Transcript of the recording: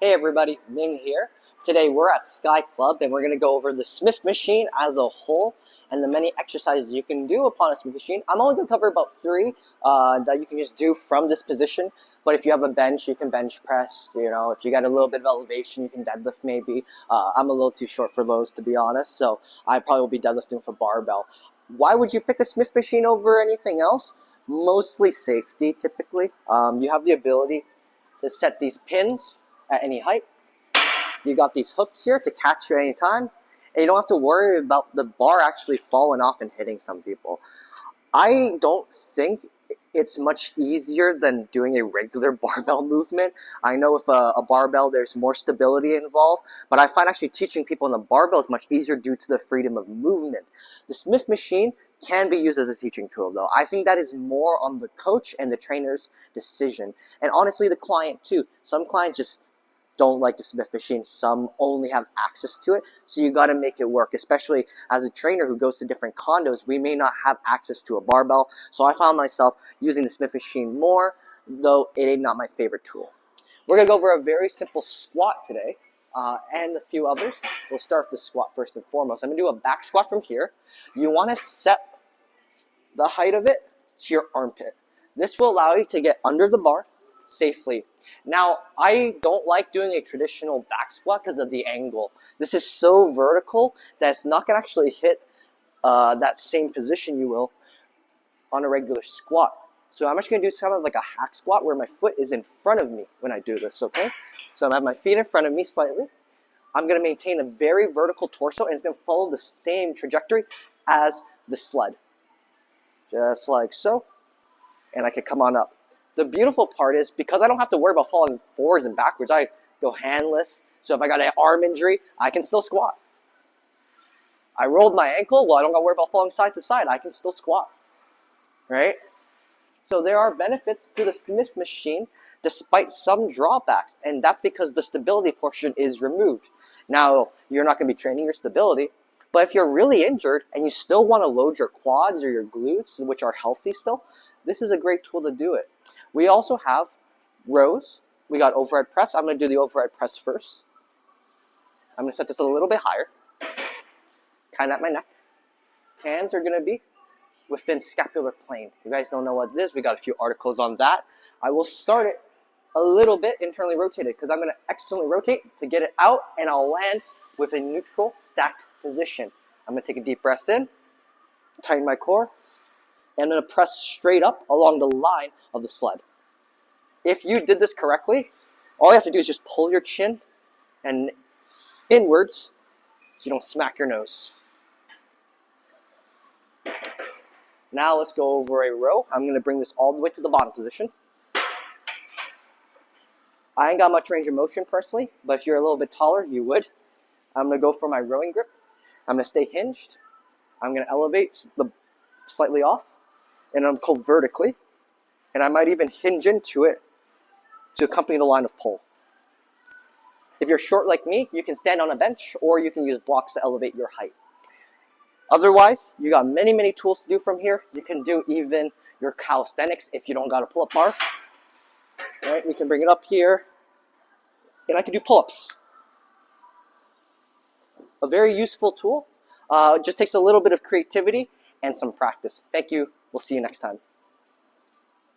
Hey everybody, Ming here. Today we're at Sky Club and we're going to go over the Smith machine as a whole and the many exercises you can do upon a Smith machine. I'm only going to cover about three that you can just do from this position, but if you have a bench, you can bench press. If you got a little bit of elevation, you can deadlift maybe. I'm a little too short for those, to be honest, so I probably will be deadlifting for barbell. Why would you pick a Smith machine over anything else? Mostly safety, typically. You have the ability to set these pins at any height. You got these hooks here to catch you at any time, and you don't have to worry about the bar actually falling off and hitting some people. I don't think it's much easier than doing a regular barbell movement. I know with a barbell there's more stability involved, but I find actually teaching people on the barbell is much easier due to the freedom of movement. The Smith machine can be used as a teaching tool though. I think that is more on the coach and the trainer's decision, and honestly the client too. Some clients just don't like the Smith machine. Some only have access to it. So you got to make it work, especially as a trainer who goes to different condos. We may not have access to a barbell. So I found myself using the Smith machine more, though it ain't not my favorite tool. We're going to go over a very simple squat today and a few others. We'll start with the squat first and foremost. I'm going to do a back squat from here. You want to set the height of it to your armpit. This will allow you to get under the bar safely. Now, I don't like doing a traditional back squat because of the angle. This is so vertical that it's not going to actually hit that same position you will on a regular squat. So I'm actually going to do kind of like a hack squat where my foot is in front of me when I do this, okay? So I'm going to have my feet in front of me slightly. I'm going to maintain a very vertical torso, and it's going to follow the same trajectory as the sled. Just like so. And I can come on up. The beautiful part is, because I don't have to worry about falling forwards and backwards, I go handless. So if I got an arm injury, I can still squat. I rolled my ankle, well, I don't got to worry about falling side to side. I can still squat, right? So there are benefits to the Smith machine despite some drawbacks, and that's because the stability portion is removed. Now, you're not going to be training your stability, but if you're really injured and you still want to load your quads or your glutes, which are healthy still, this is a great tool to do it. We also have rows. We got overhead press. I'm going to do the overhead press first. I'm going to set this a little bit higher. Kind of at my neck. Hands are going to be within scapular plane. If you guys don't know what it is, we got a few articles on that. I will start it a little bit internally rotated because I'm going to externally rotate to get it out, and I'll land with a neutral stacked position. I'm going to take a deep breath in, tighten my core, and I'm going to press straight up along the line of the sled. If you did this correctly, all you have to do is just pull your chin and inwards so you don't smack your nose. Now let's go over a row. I'm going to bring this all the way to the bottom position. I ain't got much range of motion personally, but if you're a little bit taller, you would. I'm going to go for my rowing grip. I'm going to stay hinged. I'm going to elevate slightly off, and I'm pulled vertically, and I might even hinge into it to accompany the line of pull. If you're short like me, you can stand on a bench, or you can use blocks to elevate your height. Otherwise, you got many, many tools to do from here. You can do even your calisthenics if you don't got a pull-up bar. All right, we can bring it up here, and I can do pull-ups. A very useful tool. It just takes a little bit of creativity and some practice. Thank you. We'll see you next time.